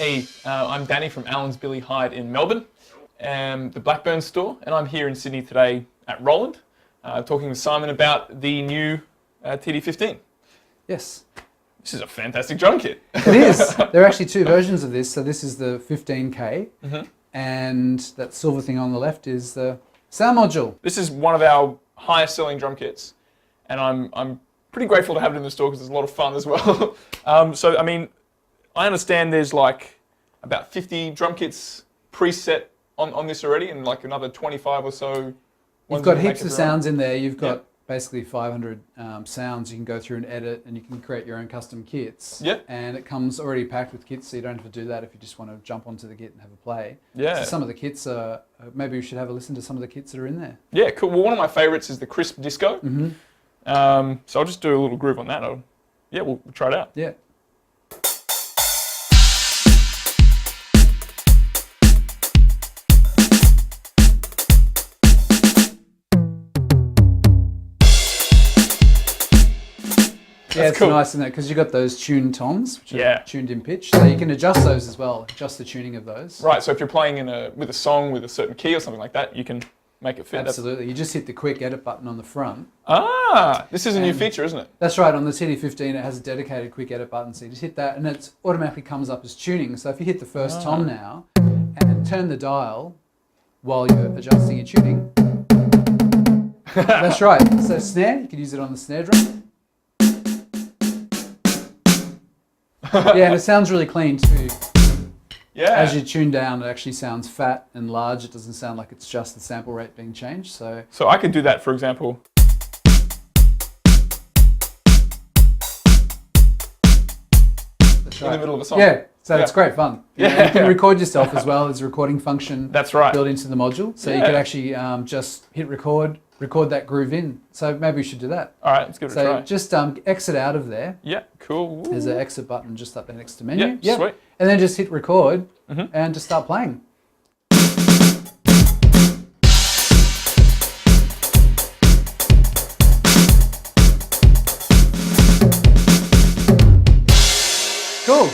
Hey, I'm Danny from Allans, Hyde in Melbourne, the Blackburn store, and I'm here in Sydney today at Roland, talking with Simon about the new TD-15. Yes. This is a fantastic drum kit. It is. There are actually two versions of this. So this is the 15K, and that silver thing on the left is the sound module. This is one of our highest selling drum kits, and I'm pretty grateful to have it in the store because it's a lot of fun as well. So, I mean, I understand there's like about 50 drum kits preset on this already, and like another 25 or so. You've got heaps of sounds in there. You've got basically 500 sounds you can go through and edit, and you can create your own custom kits. Yeah. And it comes already packed with kits, so you don't have to do that if you just want to jump onto the kit and have a play. Yeah. So some of the kits are, maybe we should have a listen to some of the kits that are in there. Yeah, cool. Well, one of my favorites is the Crisp Disco. So I'll just do a little groove on that. We'll try it out. Yeah. Yeah, it's cool. Nice, isn't it? Because you've got those tuned toms, which are tuned in pitch, so you can adjust those as well, adjust the tuning of those. Right, so if you're playing with a song with a certain key or something like that, you can make it fit. Absolutely. You just hit the quick edit button on the front. Ah, this is a new feature, isn't it? That's right. On the TD-15, it has a dedicated quick edit button, so you just hit that, and it automatically comes up as tuning. So if you hit the first tom now, and turn the dial while you're adjusting your tuning, that's right. So snare, you can use it on the snare drum. Yeah, and it sounds really clean too. Yeah. As you tune down, it actually sounds fat and large. It doesn't sound like it's just the sample rate being changed. So I could do that, for example. That's right. In the middle of a song. Yeah, so it's great fun. You can record yourself as well. There's a recording function built into the module. So you could actually just hit record that groove in. So maybe we should do that. All right, let's give it a try. So just exit out of there. Yeah, cool. There's an exit button just up there next to menu. Yeah, sweet. And then just hit record and just start playing. Cool.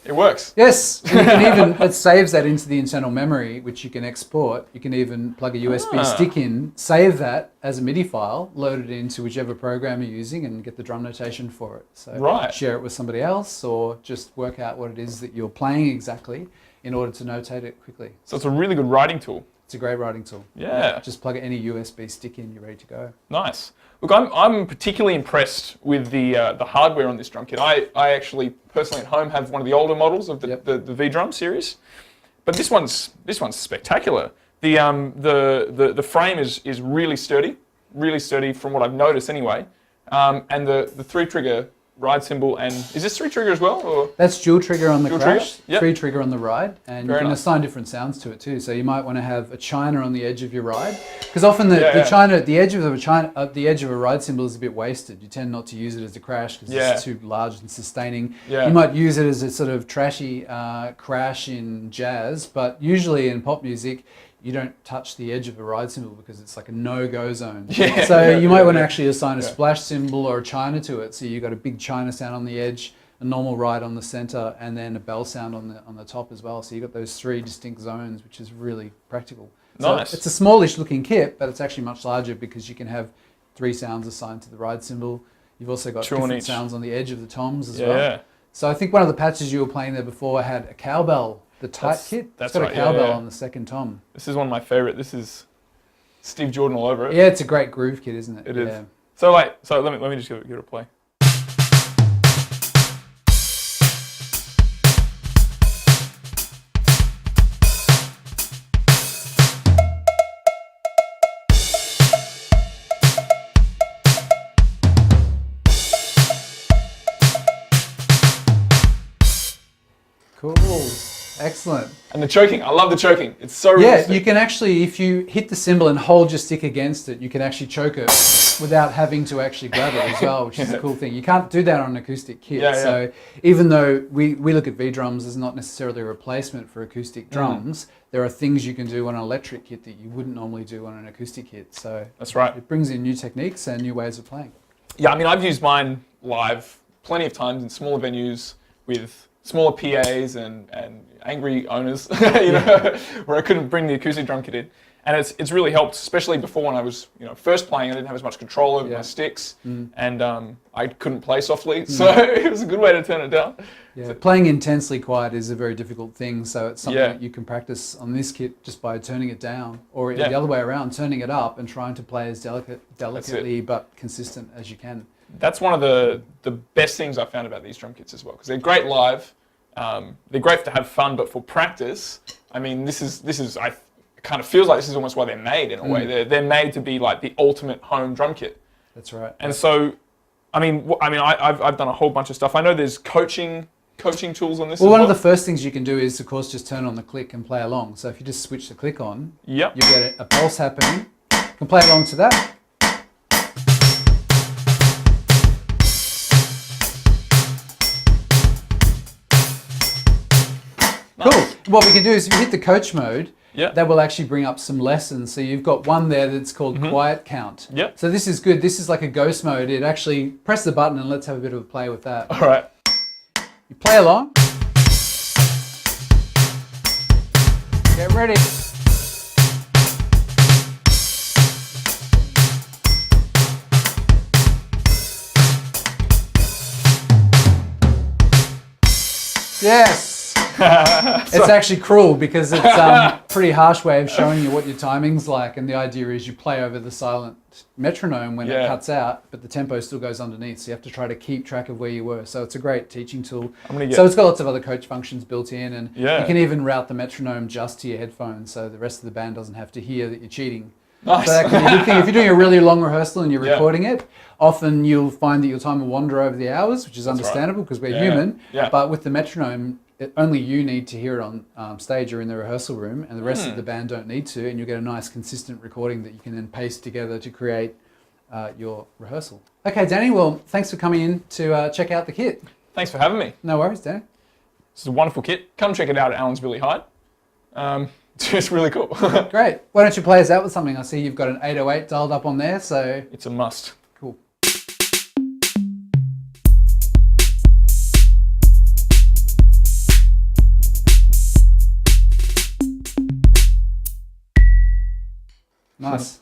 It works. Yes, and you can even, it saves that into the internal memory, which you can export. You can even plug a USB stick in, save that as a MIDI file, load it into whichever program you're using and get the drum notation for it. So share it with somebody else or just work out what it is that you're playing exactly in order to notate it quickly. So it's a really good writing tool. It's a great writing tool. Yeah. Just plug any USB stick in, you're ready to go. Nice. Look, I'm particularly impressed with the hardware on this drum kit. I actually personally at home have one of the older models of the V-Drum series, but this one's spectacular. The frame is really sturdy from what I've noticed anyway, and the 3-trigger ride cymbal, and is this 3-trigger as well? Or? That's dual trigger on the crash, yep. 3-trigger on the ride, and you can assign different sounds to it too. So you might want to have a china on the edge of your ride, because often the china at the edge of a ride cymbal is a bit wasted. You tend not to use it as a crash because it's too large and sustaining. Yeah. You might use it as a sort of trashy crash in jazz, but usually in pop music, you don't touch the edge of a ride cymbal because it's like a no-go zone. Yeah, so you might want to actually assign a splash cymbal or a china to it. So you've got a big china sound on the edge, a normal ride on the center, and then a bell sound on the top as well. So you've got those 3 distinct zones, which is really practical. Nice. So it's a smallish looking kit, but it's actually much larger because you can have 3 sounds assigned to the ride cymbal. You've also got different sounds on the edge of the toms as well. So I think one of the patches you were playing there before had a cowbell. The tight kit, that's got a cowbell on the second tom. This is one of my favorite. This is Steve Jordan all over it. Yeah, it's a great groove kit, isn't it? It is. So let me just give it a play. Cool. Excellent. And the choking, I love the choking. It's so Yeah, realistic. you can actually, if you hit the cymbal and hold your stick against it, you can actually choke it without having to actually grab it as well, which is a cool thing. You can't do that on an acoustic kit. So even though we look at V-drums as not necessarily a replacement for acoustic drums, there are things you can do on an electric kit that you wouldn't normally do on an acoustic kit. So that's right. It brings in new techniques and new ways of playing. Yeah, I mean, I've used mine live plenty of times in smaller venues with smaller PAs and angry owners, know, where I couldn't bring the acoustic drum kit in. And it's really helped, especially before when I was first playing. I didn't have as much control over my sticks, and I couldn't play softly, so it was a good way to turn it down. Yeah, playing intensely quiet is a very difficult thing, so it's something that you can practice on this kit just by turning it down, or the other way around, turning it up and trying to play as delicately but consistent as you can. That's one of the best things I found about these drum kits as well, because they're great live. They're great to have fun, but for practice, I mean, this is I kind of feels like this is almost why they're made in a way. They're made to be like the ultimate home drum kit. That's right. And so, I've done a whole bunch of stuff. I know there's coaching tools on this. Well, one of the first things you can do is, of course, just turn on the click and play along. So if you just switch the click on, you get a pulse happening. You can play along to that. Cool. What we can do is if you hit the coach mode, that will actually bring up some lessons. So you've got one there that's called quiet count. So this is good. This is like a ghost mode. It actually, press the button and let's have a bit of a play with that. All right. You play along. Get ready. Yes. It's actually cruel because it's a pretty harsh way of showing you what your timing's like, and the idea is you play over the silent metronome when it cuts out, but the tempo still goes underneath, so you have to try to keep track of where you were. So it's a great teaching tool. So it's got lots of other coach functions built in, and you can even route the metronome just to your headphones, so the rest of the band doesn't have to hear that you're cheating. Nice. So that can be a good thing. If you're doing a really long rehearsal and you're recording it, often you'll find that your time will wander over the hours, which is understandable because we're human. But with the metronome, only you need to hear it on stage or in the rehearsal room, and the rest of the band don't need to, and you'll get a nice consistent recording that you can then paste together to create your rehearsal. Okay, Danny, well, thanks for coming in to check out the kit. Thanks for having me. No worries, Danny. This is a wonderful kit. Come check it out at Allans Hyde. It's just really cool. Great. Why don't you play us out with something? I see you've got an 808 dialed up on there, so... It's a must. Cool. Nice.